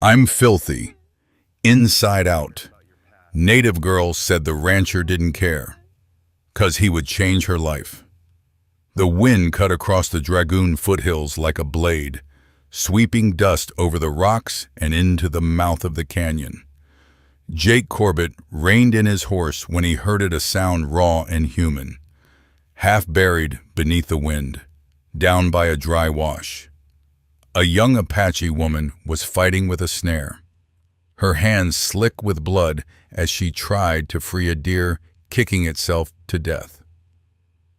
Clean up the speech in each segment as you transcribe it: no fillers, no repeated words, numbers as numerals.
I'm filthy, inside out. Native girl said the rancher didn't care, 'cause he would change her life. The wind cut across the Dragoon foothills like a blade, sweeping dust over the rocks and into the mouth of the canyon. Jake Corbett reined in his horse when he heard it, a sound raw and human, half buried beneath the wind, down by a dry wash. A young Apache woman was fighting with a snare, her hands slick with blood as she tried to free a deer kicking itself to death.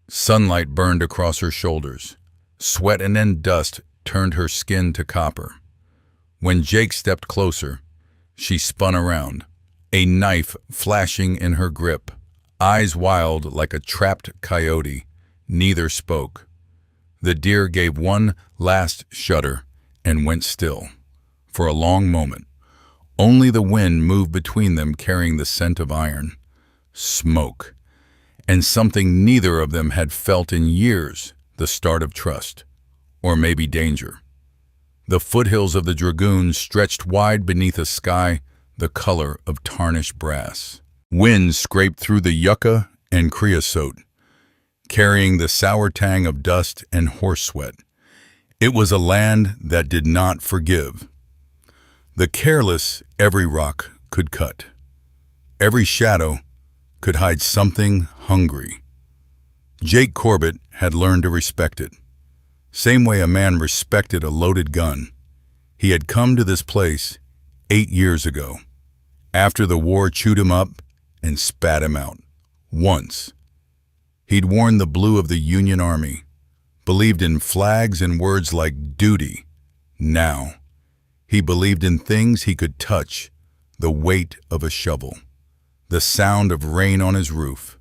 Sunlight burned across her shoulders. Sweat and then dust turned her skin to copper. When Jake stepped closer, she spun around, a knife flashing in her grip, eyes wild like a trapped coyote. Neither spoke. The deer gave one last shudder and went still. For a long moment, only the wind moved between them, carrying the scent of iron, smoke, and something neither of them had felt in years, the start of trust, or maybe danger. The foothills of the Dragoon stretched wide beneath a sky the color of tarnished brass. Wind scraped through the yucca and creosote, carrying the sour tang of dust and horse sweat. It was a land that did not forgive. The careless every rock could cut. Every shadow could hide something hungry. Jake Corbett had learned to respect it, same way a man respected a loaded gun. He had come to this place 8 years ago, after the war chewed him up and spat him out. Once, he'd worn the blue of the Union Army, believed in flags and words like duty. Now, he believed in things he could touch, the weight of a shovel, the sound of rain on his roof,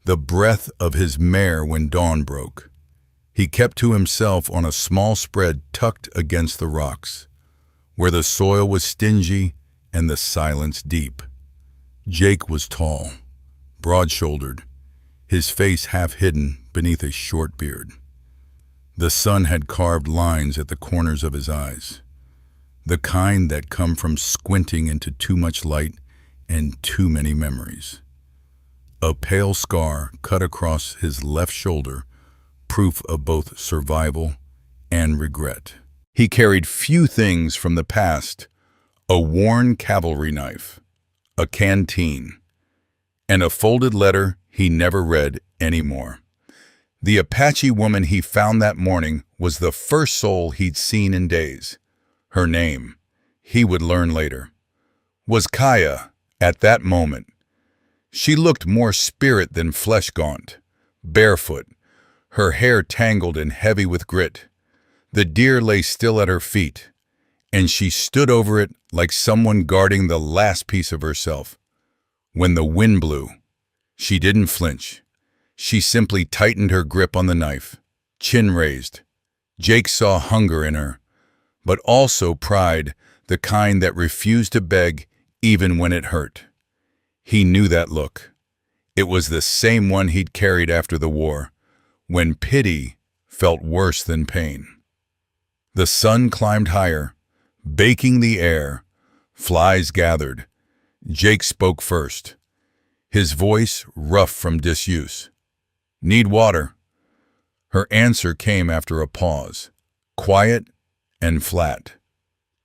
the breath of his mare when dawn broke. He kept to himself on a small spread tucked against the rocks, where the soil was stingy and the silence deep. Jake was tall, broad-shouldered, his face half hidden beneath a short beard. The sun had carved lines at the corners of his eyes, the kind that come from squinting into too much light and too many memories. A pale scar cut across his left shoulder, proof of both survival and regret. He carried few things from the past: a worn cavalry knife, a canteen, and a folded letter he never read anymore. The Apache woman he found that morning was the first soul he'd seen in days. Her name, he would learn later, was Kaya. At that moment, she looked more spirit than flesh, gaunt, barefoot, her hair tangled and heavy with grit. The deer lay still at her feet, and she stood over it like someone guarding the last piece of herself. When the wind blew, she didn't flinch. She simply tightened her grip on the knife, chin raised. Jake saw hunger in her, but also pride, the kind that refused to beg even when it hurt. He knew that look. It was the same one he'd carried after the war, when pity felt worse than pain. The sun climbed higher, baking the air. Flies gathered. Jake spoke first, his voice rough from disuse. "Need water?" Her answer came after a pause, quiet and flat.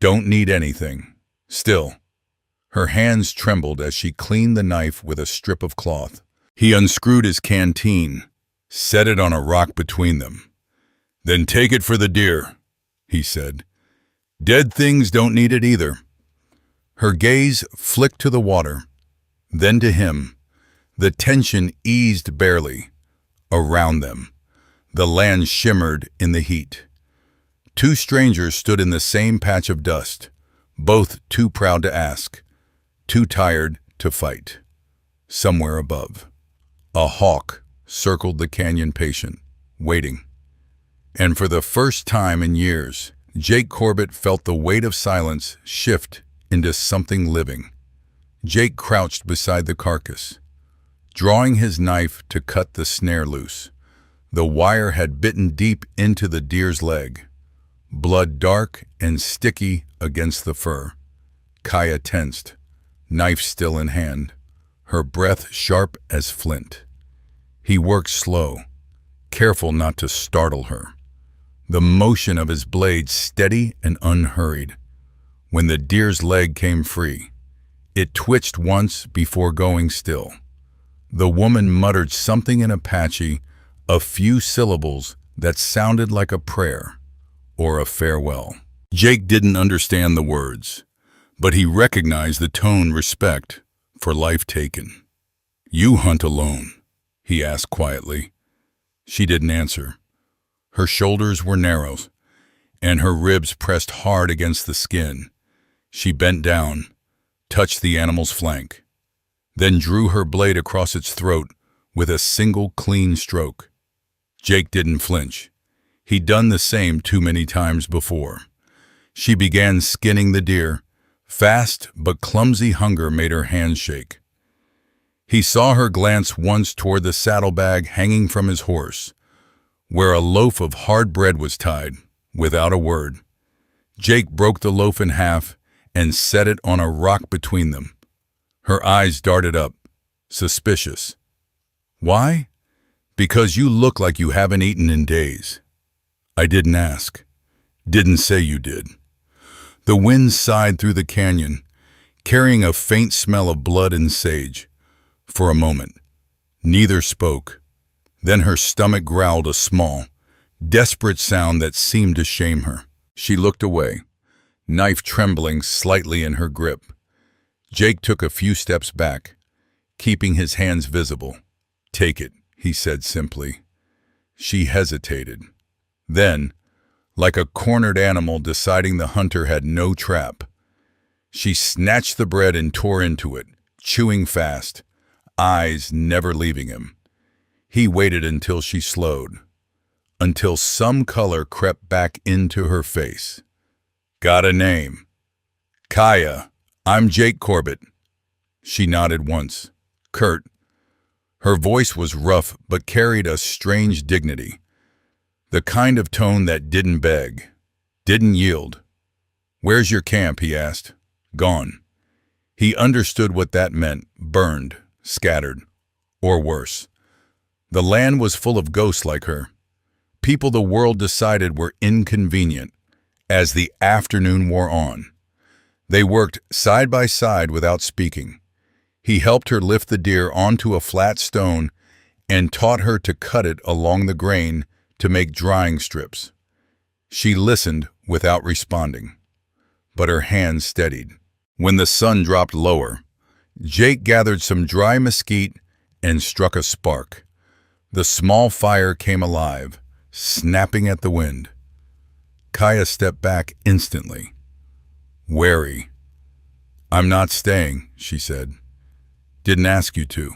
"Don't need anything." Still, her hands trembled as she cleaned the knife with a strip of cloth. He unscrewed his canteen, set it on a rock between them. "Then take it for the deer," he said. "Dead things don't need it either." Her gaze flicked to the water, then to him. The tension eased barely. Around them, the land shimmered in the heat. Two strangers stood in the same patch of dust, both too proud to ask, too tired to fight. Somewhere above, a hawk circled the canyon, patient, waiting. And for the first time in years, Jake Corbett felt the weight of silence shift into something living. Jake crouched beside the carcass, drawing his knife to cut the snare loose. The wire had bitten deep into the deer's leg, blood dark and sticky against the fur. Kaya tensed, knife still in hand, her breath sharp as flint. He worked slow, careful not to startle her, the motion of his blade steady and unhurried. When the deer's leg came free, it twitched once before going still. The woman muttered something in Apache, a few syllables that sounded like a prayer or a farewell. Jake didn't understand the words, but he recognized the tone respect for life taken. "You hunt alone?" he asked quietly. She didn't answer. Her shoulders were narrow, and her ribs pressed hard against the skin. She bent down, touched the animal's flank, then drew her blade across its throat with a single clean stroke. Jake didn't flinch. He'd done the same too many times before. She began skinning the deer. Fast but clumsy hunger made her hands shake. He saw her glance once toward the saddlebag hanging from his horse, where a loaf of hard bread was tied, without a word. Jake broke the loaf in half and set it on a rock between them. Her eyes darted up, suspicious. "Why?" "Because you look like you haven't eaten in days." "I didn't ask. Didn't say you did." The wind sighed through the canyon, carrying a faint smell of blood and sage. For a moment, neither spoke. Then her stomach growled a small, desperate sound that seemed to shame her. She looked away, knife trembling slightly in her grip. Jake took a few steps back, keeping his hands visible. "Take it," he said simply. She hesitated. Then, like a cornered animal deciding the hunter had no trap, she snatched the bread and tore into it, chewing fast, eyes never leaving him. He waited until she slowed, until some color crept back into her face. "Got a name?" "Kaya. I'm Jake Corbett." She nodded once, curt. Her voice was rough but carried a strange dignity, the kind of tone that didn't beg, didn't yield. "Where's your camp?" he asked. "Gone." He understood what that meant: burned, scattered, or worse. The land was full of ghosts like her, people the world decided were inconvenient. As the afternoon wore on, they worked side by side without speaking. He helped her lift the deer onto a flat stone and taught her to cut it along the grain to make drying strips. She listened without responding, but her hands steadied. When the sun dropped lower, Jake gathered some dry mesquite and struck a spark. The small fire came alive, snapping at the wind. Kaya stepped back instantly, wary. "I'm not staying," she said. "Didn't ask you to."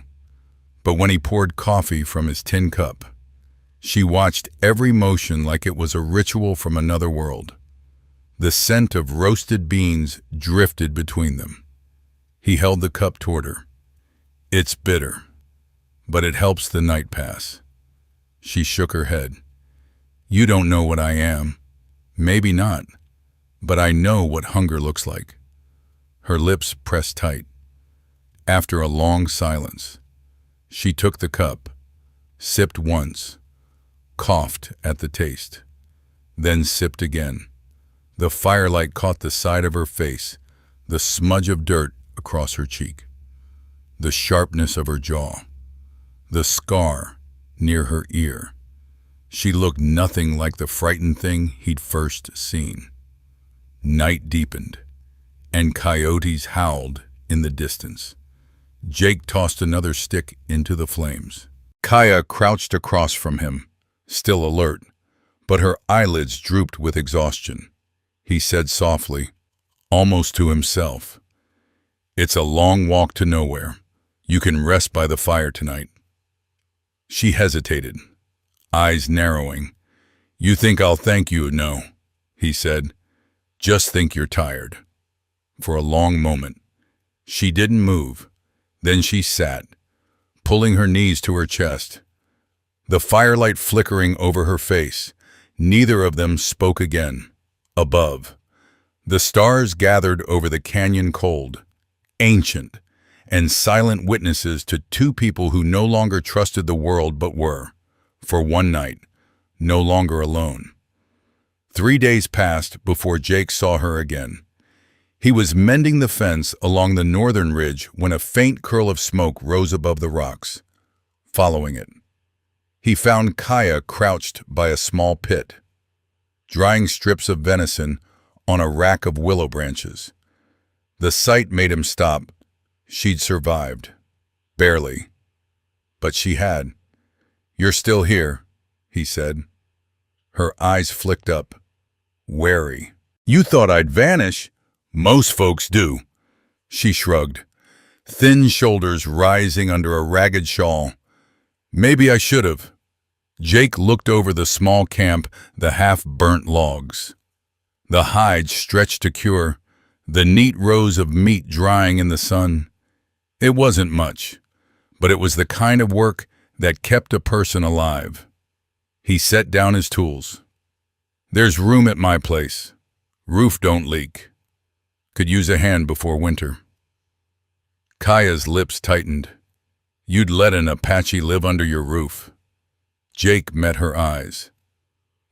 But when he poured coffee from his tin cup, she watched every motion like it was a ritual from another world. The scent of roasted beans drifted between them. He held the cup toward her. "It's bitter, but it helps the night pass." She shook her head. "You don't know what I am. Maybe not, but I know what hunger looks like." Her lips pressed tight. After a long silence, she took the cup, sipped once, coughed at the taste, then sipped again. The firelight caught the side of her face, the smudge of dirt across her cheek, the sharpness of her jaw, the scar near her ear. She looked nothing like the frightened thing he'd first seen. Night deepened, and coyotes howled in the distance. Jake tossed another stick into the flames. Kaya crouched across from him, still alert, but her eyelids drooped with exhaustion. He said softly, almost to himself, "It's a long walk to nowhere. You can rest by the fire tonight." She hesitated, eyes narrowing. "You think I'll thank you? No," he said. "Just think you're tired." For a long moment, she didn't move. Then she sat, pulling her knees to her chest, the firelight flickering over her face. Neither of them spoke again. Above, The stars gathered over the canyon cold, ancient, and silent witnesses to two people who no longer trusted the world but were, for one night, no longer alone. 3 days passed before Jake saw her again. He was mending the fence along the northern ridge when a faint curl of smoke rose above the rocks. Following it, he found Kaya crouched by a small pit, drying strips of venison on a rack of willow branches. The sight made him stop. She'd survived. Barely. But she had. "You're still here," he said. Her eyes flicked up, wary. "You thought I'd vanish?" "Most folks do." She shrugged, thin shoulders rising under a ragged shawl. "Maybe I should have." Jake looked over the small camp, the half-burnt logs. The hides stretched to cure, the neat rows of meat drying in the sun. It wasn't much, but it was the kind of work that kept a person alive. He set down his tools. "There's room at my place. Roof don't leak. Could use a hand before winter." Kaya's lips tightened. "You'd let an Apache live under your roof." Jake met her eyes.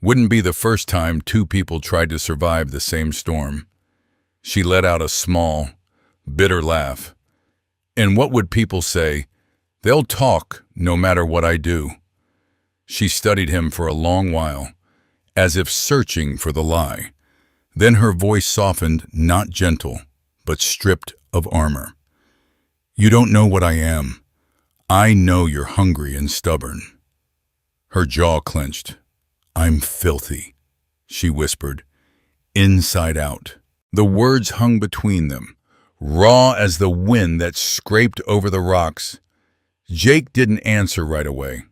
Wouldn't be the first time two people tried to survive the same storm. She let out a small, bitter laugh. "And what would people say? They'll talk no matter what I do." She studied him for a long while, as if searching for the lie. Then her voice softened, not gentle, but stripped of armor. "You don't know what I am. I know you're hungry and stubborn." Her jaw clenched. "I'm filthy," she whispered, "inside out." The words hung between them, raw as the wind that scraped over the rocks. Jake didn't answer right away.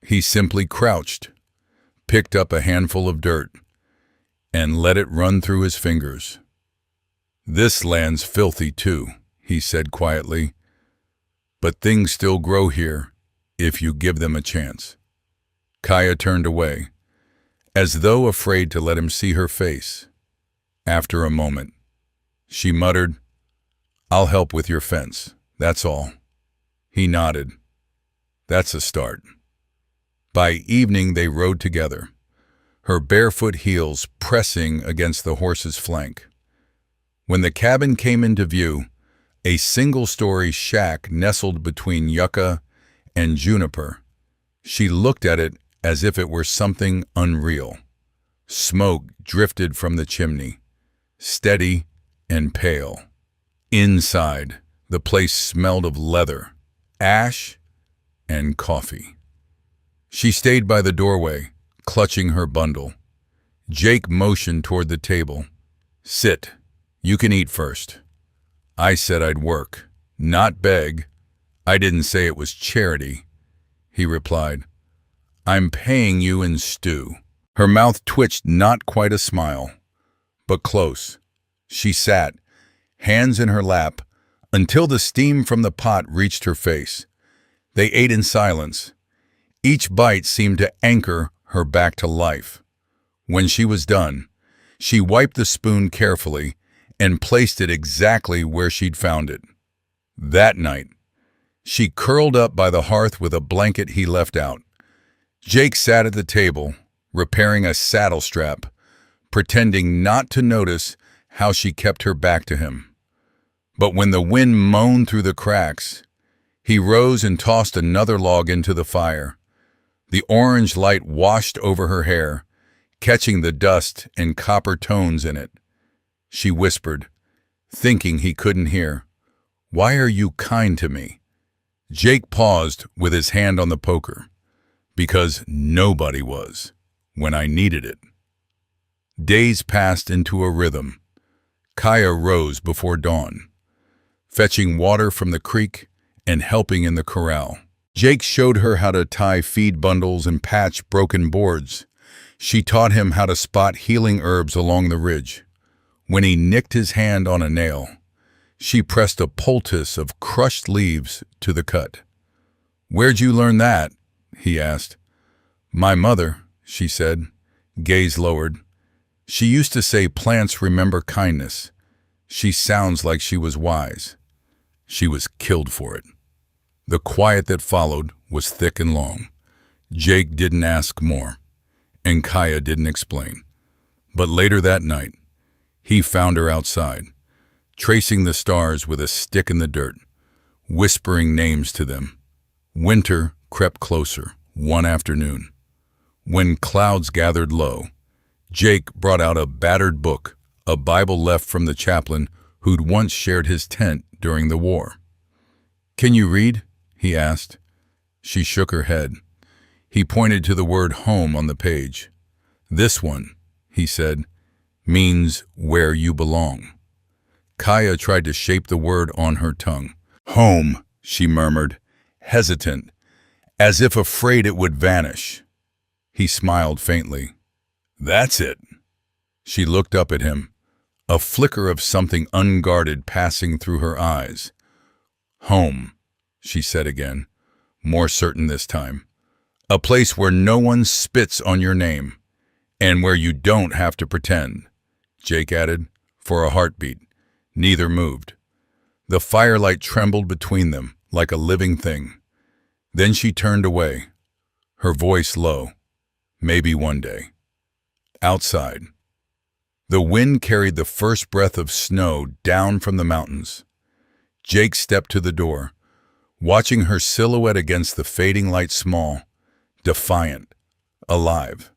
He simply crouched, picked up a handful of dirt, and let it run through his fingers. "This land's filthy too," he said quietly, "but things still grow here if you give them a chance." Kaya turned away, as though afraid to let him see her face. After a moment, she muttered, "I'll help with your fence, that's all." He nodded. "That's a start." By evening they rode together, her barefoot heels pressing against the horse's flank. When the cabin came into view, a single-story shack nestled between yucca and juniper, she looked at it as if it were something unreal. Smoke drifted from the chimney, steady and pale. Inside, the place smelled of leather, ash, and coffee. She stayed by the doorway, clutching her bundle. Jake motioned toward the table. "Sit. You can eat first." "I said I'd work, not beg. I didn't say it was charity," he replied. "I'm paying you in stew." Her mouth twitched, not quite a smile, but close. She sat, hands in her lap, until the steam from the pot reached her face. They ate in silence. Each bite seemed to anchor her back to life. When she was done, she wiped the spoon carefully and placed it exactly where she'd found it. That night, she curled up by the hearth with a blanket he left out. Jake sat at the table, repairing a saddle strap, pretending not to notice how she kept her back to him. But when the wind moaned through the cracks, he rose and tossed another log into the fire. The orange light washed over her hair, catching the dust and copper tones in it. She whispered, thinking he couldn't hear, "Why are you kind to me?" Jake paused with his hand on the poker. "Because nobody was, when I needed it." Days passed into a rhythm. Kaya rose before dawn, fetching water from the creek and helping in the corral. Jake showed her how to tie feed bundles and patch broken boards. She taught him how to spot healing herbs along the ridge. When he nicked his hand on a nail, she pressed a poultice of crushed leaves to the cut. "Where'd you learn that?" he asked. "My mother," she said, gaze lowered. She used to say plants remember kindness. She sounds like she was wise. She was killed for it. The quiet that followed was thick and long. Jake didn't ask more, and Kaya didn't explain. But later that night, he found her outside, tracing the stars with a stick in the dirt, whispering names to them. Winter crept closer, one afternoon. When clouds gathered low, Jake brought out a battered book, a Bible left from the chaplain who'd once shared his tent during the war. "Can you read?" he asked. She shook her head. He pointed to the word home on the page. "This one," he said, "means where you belong." Kaya tried to shape the word on her tongue. "Home," she murmured, hesitant, as if afraid it would vanish. He smiled faintly. "That's it." She looked up at him, a flicker of something unguarded passing through her eyes. "Home," she said again, more certain this time. "A place where no one spits on your name, and where you don't have to pretend," Jake added, for a heartbeat. Neither moved. The firelight trembled between them like a living thing. Then she turned away, her voice low. Maybe one day. Outside. The wind carried the first breath of snow down from the mountains. Jake stepped to the door, watching her silhouette against the fading light, small, defiant, alive.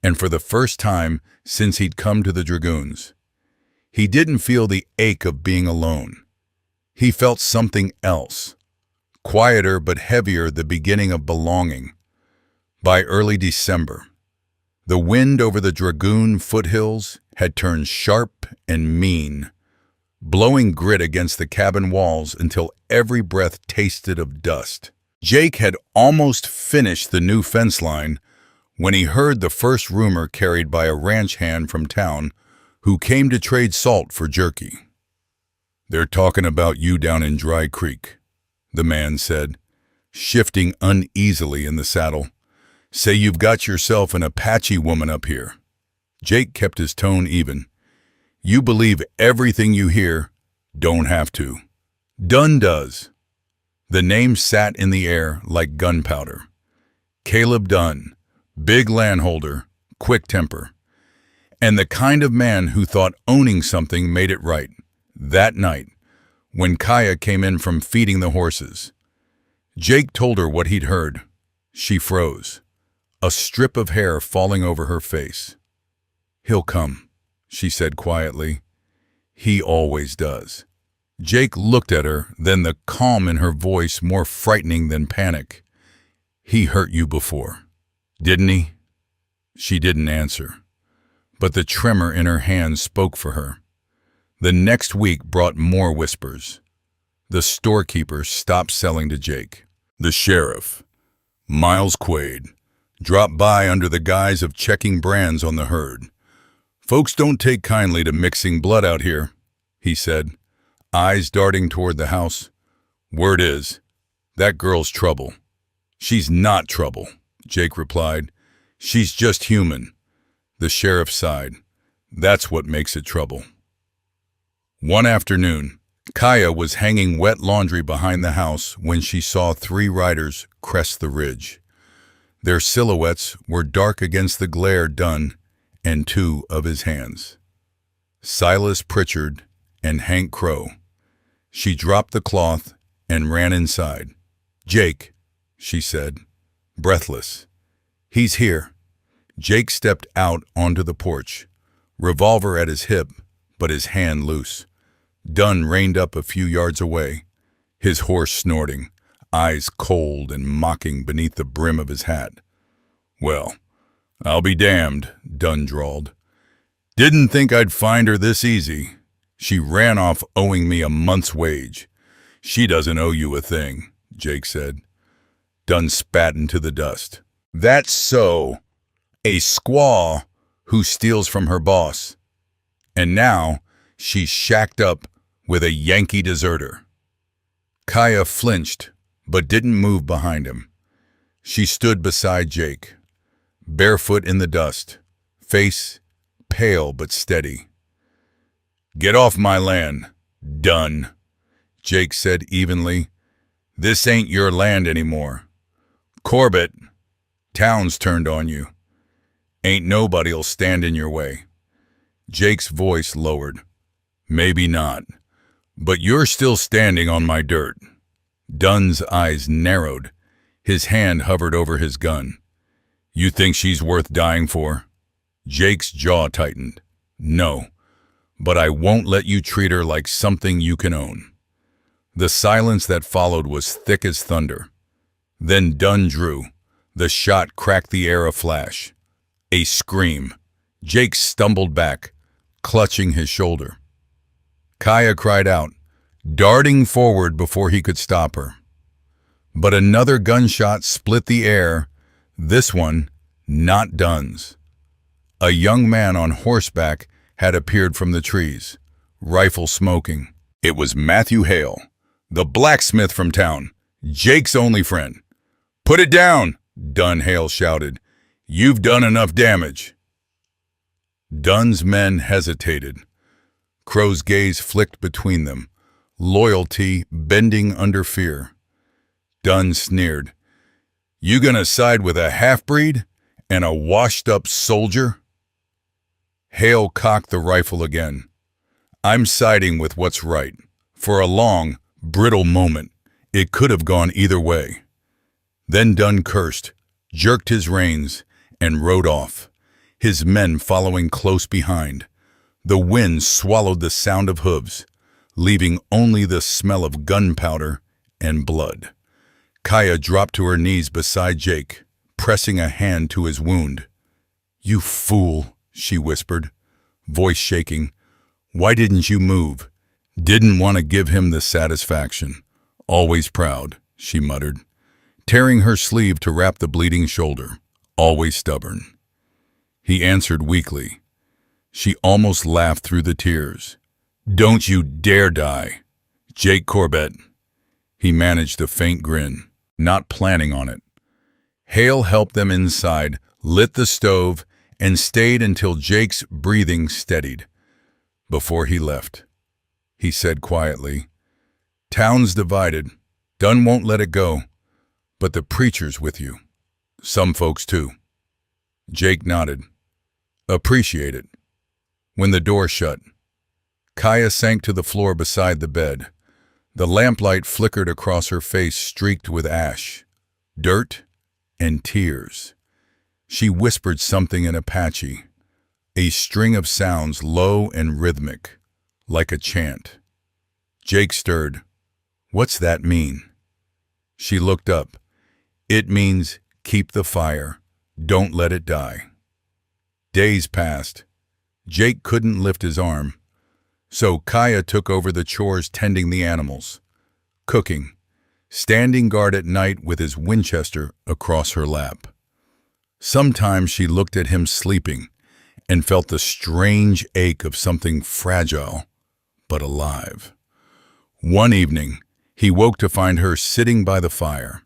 And for the first time since he'd come to the Dragoons, he didn't feel the ache of being alone. He felt something else, quieter but heavier, the beginning of belonging. By early December, the wind over the Dragoon foothills had turned sharp and mean, blowing grit against the cabin walls until every breath tasted of dust. Jake had almost finished the new fence line when he heard the first rumor carried by a ranch hand from town who came to trade salt for jerky. "They're talking about you down in Dry Creek," the man said, shifting uneasily in the saddle. "Say you've got yourself an Apache woman up here." Jake kept his tone even. "You believe everything you hear, don't have to. Dunn does." The name sat in the air like gunpowder. Caleb Dunn, big landholder, quick temper, and the kind of man who thought owning something made it right. That night, when Kaya came in from feeding the horses, Jake told her what he'd heard. She froze, a strip of hair falling over her face. "He'll come," she said quietly. "He always does." Jake looked at her, then the calm in her voice more frightening than panic. "He hurt you before, didn't he?" She didn't answer, but the tremor in her hand spoke for her. The next week brought more whispers. The storekeeper stopped selling to Jake. The sheriff, Miles Quaid, dropped by under the guise of checking brands on the herd. "Folks don't take kindly to mixing blood out here," he said, eyes darting toward the house. "Word is, that girl's trouble." "She's not trouble," Jake replied. "She's just human." The sheriff sighed. "That's what makes it trouble." One afternoon, Kaya was hanging wet laundry behind the house when she saw 3 riders crest the ridge. Their silhouettes were dark against the glare Dunn and 2 of his hands, Silas Pritchard and Hank Crow. She dropped the cloth and ran inside. "Jake," she said, breathless. "He's here." Jake stepped out onto the porch, revolver at his hip, but his hand loose. Dunn reined up a few yards away, his horse snorting, eyes cold and mocking beneath the brim of his hat. "Well, I'll be damned," Dunn drawled. "Didn't think I'd find her this easy. She ran off owing me a month's wage." "She doesn't owe you a thing," Jake said. Dunn spat into the dust. "That's so. A squaw who steals from her boss. And now she's shacked up with a Yankee deserter." Kaya flinched, but didn't move behind him. She stood beside Jake, barefoot in the dust, face pale but steady. "Get off my land." "Done," Jake said evenly. "This ain't your land anymore. Corbett, town's turned on you. Ain't nobody'll stand in your way." Jake's voice lowered. "Maybe not, but you're still standing on my dirt." Dunn's eyes narrowed. His hand hovered over his gun. "You think she's worth dying for?" Jake's jaw tightened. "No, but I won't let you treat her like something you can own." The silence that followed was thick as thunder. Then Dunn drew. The shot cracked the air a flash. A scream. Jake stumbled back, clutching his shoulder. Kaya cried out, darting forward before he could stop her. But another gunshot split the air, this one not Dunn's. A young man on horseback had appeared from the trees, rifle smoking. It was Matthew Hale, the blacksmith from town, Jake's only friend. "Put it down," Dunn Hale shouted. "You've done enough damage." Dunn's men hesitated. Crow's gaze flicked between them, loyalty bending under fear. Dunn sneered. "You gonna side with a half-breed and a washed-up soldier?" Hale cocked the rifle again. "I'm siding with what's right." For a long, brittle moment, it could have gone either way. Then Dunn cursed, jerked his reins, and rode off, his men following close behind. The wind swallowed the sound of hooves, leaving only the smell of gunpowder and blood. Kaya dropped to her knees beside Jake, pressing a hand to his wound. "You fool," she whispered, voice shaking. "Why didn't you move?" "Didn't want to give him the satisfaction. Always proud," she muttered, tearing her sleeve to wrap the bleeding shoulder. "Always stubborn." He answered weakly. She almost laughed through the tears. "Don't you dare die. Jake Corbett." He managed a faint grin, not planning on it. Hale helped them inside, lit the stove, and stayed until Jake's breathing steadied. Before he left, he said quietly, "Town's divided. Dunn won't let it go. But the preacher's with you. Some folks too." Jake nodded. "Appreciate it." When the door shut, Kaya sank to the floor beside the bed. The lamplight flickered across her face streaked with ash, dirt, and tears. She whispered something in Apache, a string of sounds low and rhythmic, like a chant. Jake stirred. "What's that mean?" She looked up. "It means keep the fire. Don't let it die." Days passed. Jake couldn't lift his arm, so Kaya took over the chores tending the animals, cooking, standing guard at night with his Winchester across her lap. Sometimes she looked at him sleeping and felt the strange ache of something fragile but alive. One evening, he woke to find her sitting by the fire,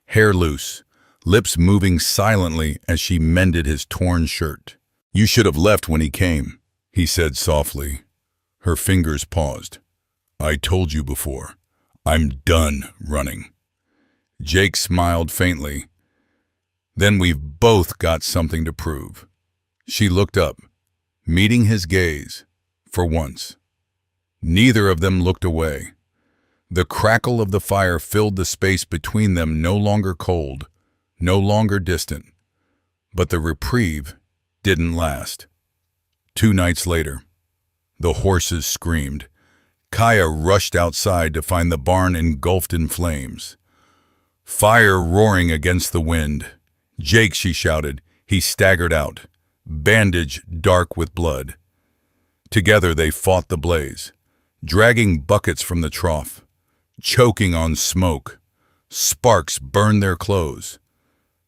hair loose, lips moving silently as she mended his torn shirt. "You should have left when he came," he said softly. Her fingers paused. "I told you before. I'm done running." Jake smiled faintly. "Then we've both got something to prove." She looked up, meeting his gaze, for once. Neither of them looked away. The crackle of the fire filled the space between them, no longer cold, no longer distant. But the reprieve didn't last. 2 nights later, the horses screamed. Kaya rushed outside to find the barn engulfed in flames. Fire roaring against the wind. "Jake," she shouted. He staggered out, bandage dark with blood. Together they fought the blaze, dragging buckets from the trough, choking on smoke. Sparks burned their clothes.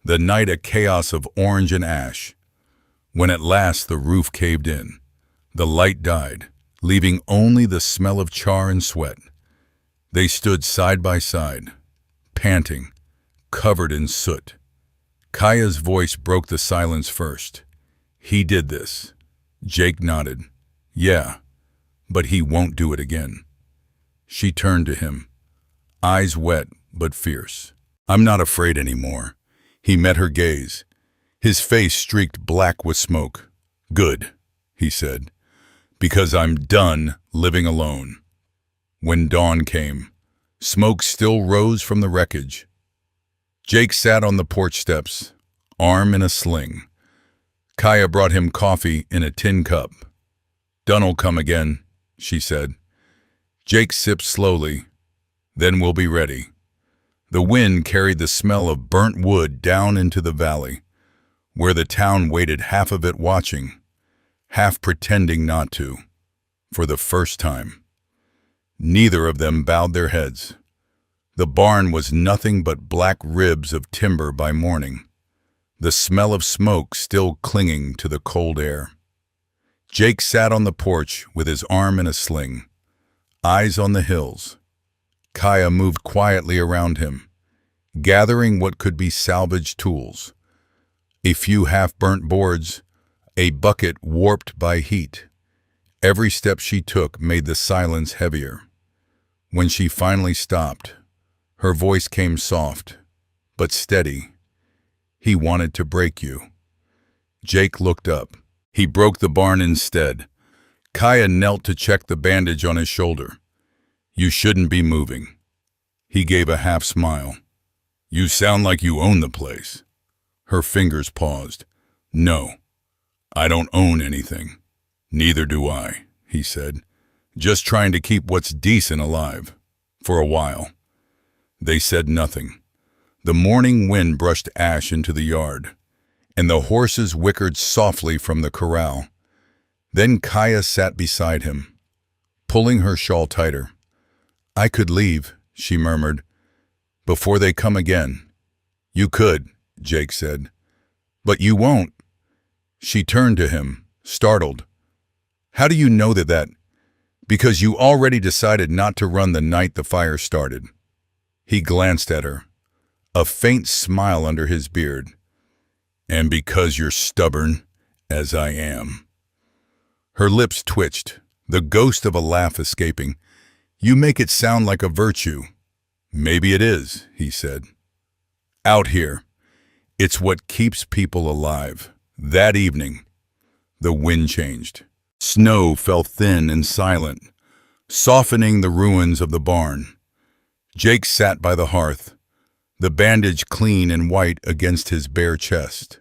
The night a chaos of orange and ash. When at last the roof caved in, the light died, leaving only the smell of char and sweat. They stood side by side, panting, covered in soot. Kaya's voice broke the silence first. "He did this. Jake nodded. Yeah, but he won't do it again. She turned to him, eyes wet but fierce. I'm not afraid anymore. He met her gaze. His face streaked black with smoke. Good, he said, because I'm done living alone. When dawn came, smoke still rose from the wreckage. Jake sat on the porch steps, arm in a sling. Kaya brought him coffee in a tin cup. Done'll come again, she said. Jake sipped slowly. Then we'll be ready. The wind carried the smell of burnt wood down into the valley, where the town waited, half of it watching, half pretending not to, for the first time. Neither of them bowed their heads. The barn was nothing but black ribs of timber by morning, the smell of smoke still clinging to the cold air. Jake sat on the porch with his arm in a sling, eyes on the hills. Kaya moved quietly around him, gathering what could be salvaged tools. A few half-burnt boards, a bucket warped by heat. Every step she took made the silence heavier. When she finally stopped, her voice came soft, but steady. He wanted to break you. Jake looked up. He broke the barn instead. Kaya knelt to check the bandage on his shoulder. You shouldn't be moving. He gave a half smile. You sound like you own the place. Her fingers paused. No, I don't own anything. Neither do I, he said. Just trying to keep what's decent alive. For a while. They said nothing. The morning wind brushed ash into the yard, and the horses whickered softly from the corral. Then Kaya sat beside him, pulling her shawl tighter. I could leave, she murmured, before they come again. You could, Jake said. But you won't. She turned to him, startled. How do you know that? Because you already decided not to run the night the fire started. He glanced at her, a faint smile under his beard. And because you're stubborn, as I am. Her lips twitched, the ghost of a laugh escaping. You make it sound like a virtue. Maybe it is, he said. Out here, it's what keeps people alive. That evening, the wind changed. Snow fell thin and silent, softening the ruins of the barn. Jake sat by the hearth, the bandage clean and white against his bare chest.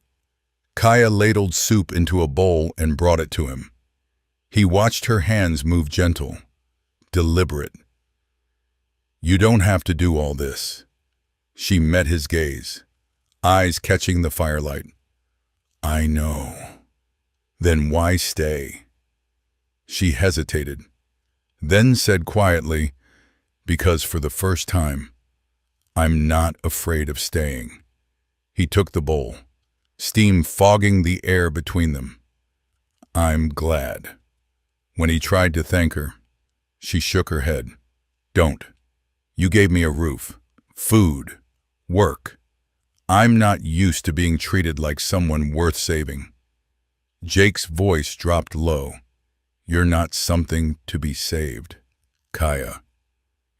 Kaya ladled soup into a bowl and brought it to him. He watched her hands move gentle, deliberate. You don't have to do all this. She met his gaze, eyes catching the firelight. I know. Then why stay? She hesitated, then said quietly, because for the first time, I'm not afraid of staying. He took the bowl, steam fogging the air between them. I'm glad. When he tried to thank her, she shook her head. Don't. You gave me a roof, food, work. I'm not used to being treated like someone worth saving. Jake's voice dropped low. You're not something to be saved, Kaya.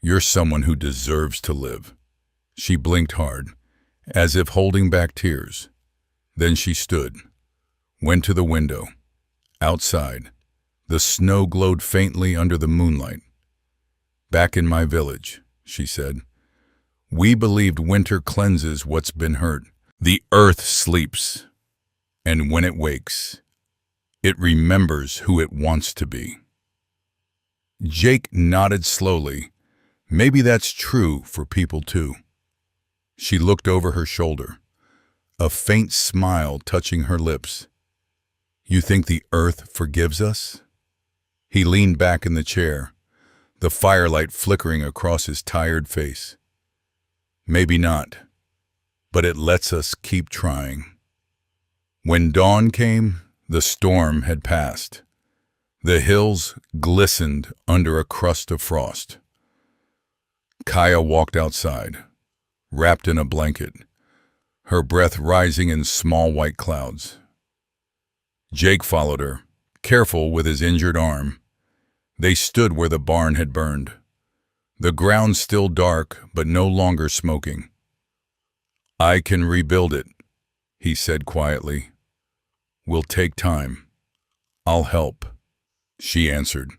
You're someone who deserves to live. She blinked hard, as if holding back tears. Then she stood, went to the window. Outside, the snow glowed faintly under the moonlight. Back in my village, she said, we believed winter cleanses what's been hurt. The earth sleeps, and when it wakes, it remembers who it wants to be. Jake nodded slowly. Maybe that's true for people too. She looked over her shoulder, a faint smile touching her lips. You think the earth forgives us? He leaned back in the chair, the firelight flickering across his tired face. Maybe not, but it lets us keep trying. When dawn came, the storm had passed. The hills glistened under a crust of frost. Kaya walked outside, wrapped in a blanket, her breath rising in small white clouds. Jake followed her, careful with his injured arm. They stood where the barn had burned. The ground still dark, but no longer smoking. "I can rebuild it," he said quietly. "Will take time. I'll help," she answered.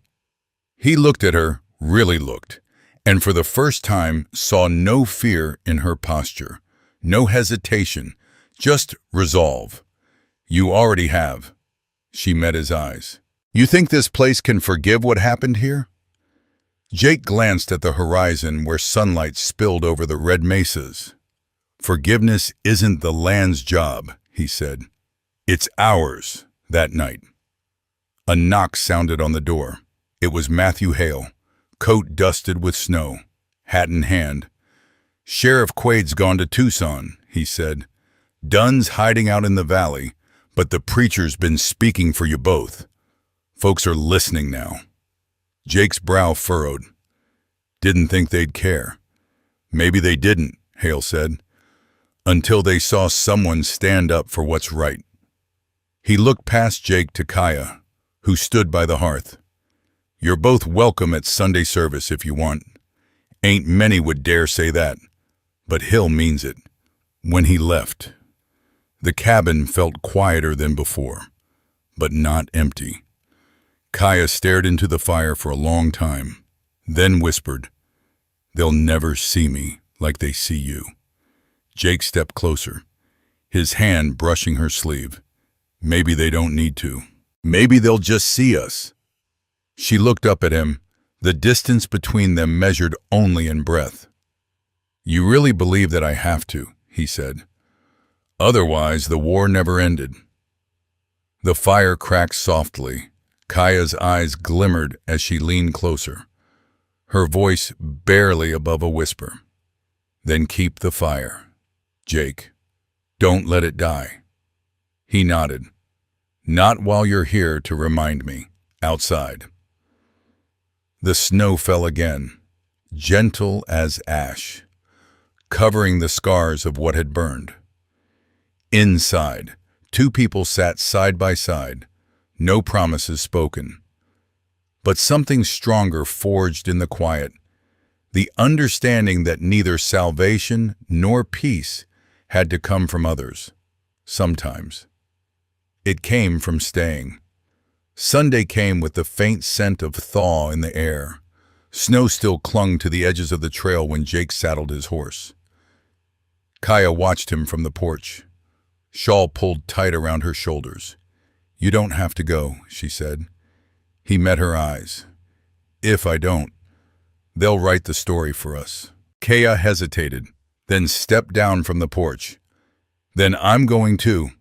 He looked at her, really looked, and for the first time saw no fear in her posture, no hesitation, just resolve. "You already have." She met his eyes. "You think this place can forgive what happened here?" Jake glanced at the horizon where sunlight spilled over the red mesas. "Forgiveness isn't the land's job," he said. "It's ours." That night, a knock sounded on the door. It was Matthew Hale, coat dusted with snow, hat in hand. "Sheriff Quade's gone to Tucson," he said. "Dunn's hiding out in the valley, but the preacher's been speaking for you both. Folks are listening now." Jake's brow furrowed. "Didn't think they'd care." "Maybe they didn't," Hale said, "until they saw someone stand up for what's right." He looked past Jake to Kaya, who stood by the hearth. "You're both welcome at Sunday service if you want. Ain't many would dare say that, but Hill means it." When he left, the cabin felt quieter than before, but not empty. Kaya stared into the fire for a long time, then whispered, "They'll never see me like they see you." Jake stepped closer, his hand brushing her sleeve. "Maybe they don't need to. Maybe they'll just see us." She looked up at him, the distance between them measured only in breath. "You really believe that I have to," he said. "Otherwise, the war never ended." The fire cracked softly. Kaya's eyes glimmered as she leaned closer, her voice barely above a whisper. "Then keep the fire, Jake. Don't let it die." He nodded. "Not while you're here to remind me, outside." The snow fell again, gentle as ash, covering the scars of what had burned. Inside, two people sat side by side, no promises spoken. But something stronger forged in the quiet, the understanding that neither salvation nor peace had to come from others. Sometimes it came from staying. Sunday came with the faint scent of thaw in the air. Snow still clung to the edges of the trail when Jake saddled his horse. Kaya watched him from the porch, shawl pulled tight around her shoulders. "You don't have to go," she said. He met her eyes. "If I don't, they'll write the story for us." Kaya hesitated, then stepped down from the porch. "Then I'm going too."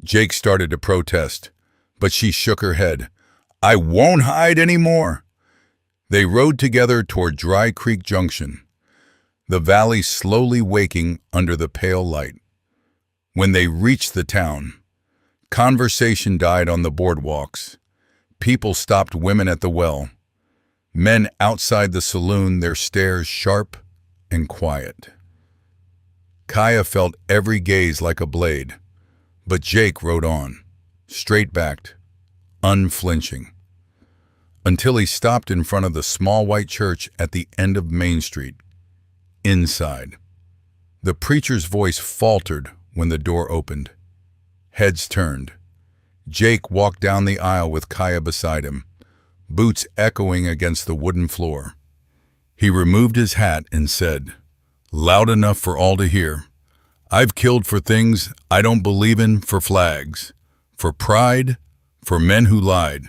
Jake started to protest, but she shook her head. "I won't hide anymore." They rode together toward Dry Creek Junction, the valley slowly waking under the pale light. When they reached the town, conversation died on the boardwalks. People stopped women at the well, men outside the saloon, their stares sharp and quiet. Kaya felt every gaze like a blade, but Jake rode on, straight-backed, unflinching, until he stopped in front of the small white church at the end of Main Street. Inside, the preacher's voice faltered when the door opened. Heads turned. Jake walked down the aisle with Kaya beside him, boots echoing against the wooden floor. He removed his hat and said, loud enough for all to hear, "I've killed for things I don't believe in, for flags, for pride, for men who lied.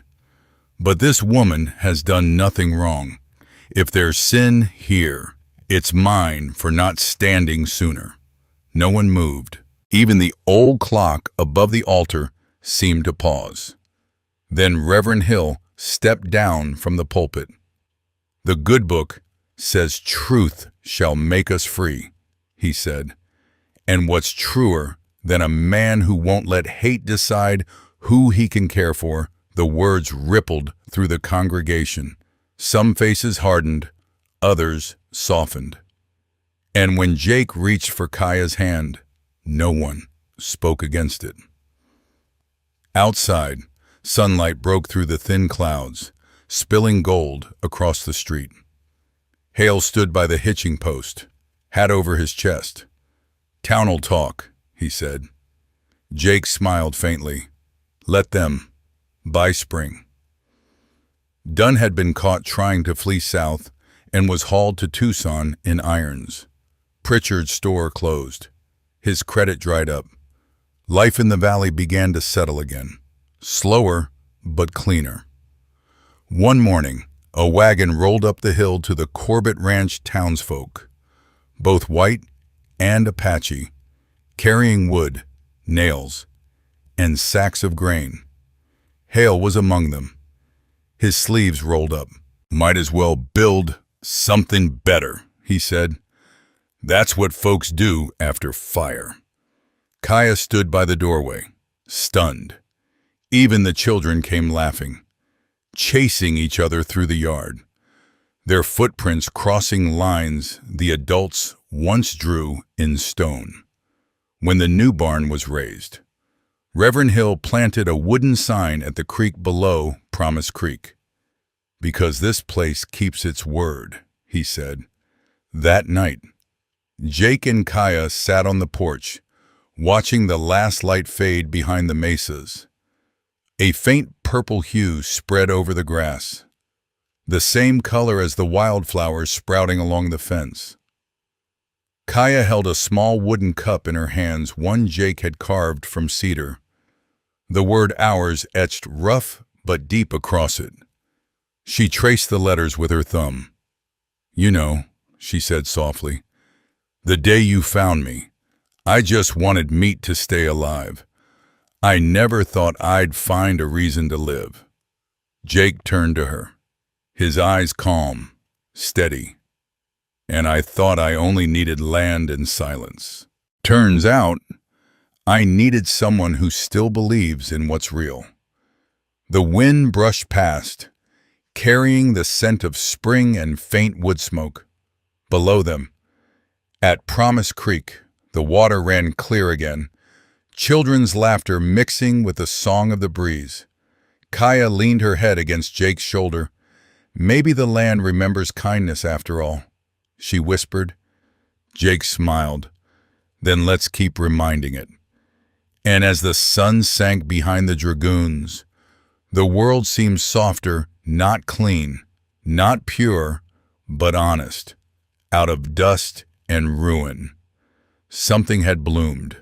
But this woman has done nothing wrong. If there's sin here, it's mine for not standing sooner." No one moved. Even the old clock above the altar seemed to pause. Then Reverend Hill stepped down from the pulpit. "The good book says truth shall make us free," he said. "And what's truer than a man who won't let hate decide who he can care for?" The words rippled through the congregation. Some faces hardened, others softened. And when Jake reached for Kaya's hand, no one spoke against it. Outside, Sunlight broke through the thin clouds, spilling gold across the street. Hale stood by the hitching post, hat over his chest. "Town'll talk," he said. Jake smiled faintly. "Let them. By spring." Dunn had been caught trying to flee south and was hauled to Tucson in irons. Pritchard's store closed. His credit dried up. Life in the valley began to settle again. Slower, but cleaner. One morning, a wagon rolled up the hill to the Corbett Ranch townsfolk, both white and Apache, carrying wood, nails, and sacks of grain. Hale was among them. His sleeves rolled up. "Might as well build something better," he said. "That's what folks do after fire." Kaya stood by the doorway, stunned. Even the children came laughing, chasing each other through the yard, their footprints crossing lines the adults once drew in stone. When the new barn was raised, Reverend Hill planted a wooden sign at the creek below Promise Creek. "Because this place keeps its word," he said. That night, Jake and Kaya sat on the porch, watching the last light fade behind the mesas. A faint purple hue spread over the grass, the same color as the wildflowers sprouting along the fence. Kaya held a small wooden cup in her hands, one Jake had carved from cedar, the word "ours" etched rough but deep across it. She traced the letters with her thumb. "You know," she said softly, "the day you found me, I just wanted meat to stay alive. I never thought I'd find a reason to live." Jake turned to her, his eyes calm, steady. "And I thought I only needed land and silence. Turns out, I needed someone who still believes in what's real." The wind brushed past, carrying the scent of spring and faint wood smoke. Below them, at Promise Creek, the water ran clear again, children's laughter mixing with the song of the breeze. Kaya leaned her head against Jake's shoulder. "Maybe the land remembers kindness after all," she whispered. Jake smiled. "Then let's keep reminding it." And as the sun sank behind the dragoons, the world seemed softer, not clean, not pure, but honest. Out of dust and ruin, something had bloomed.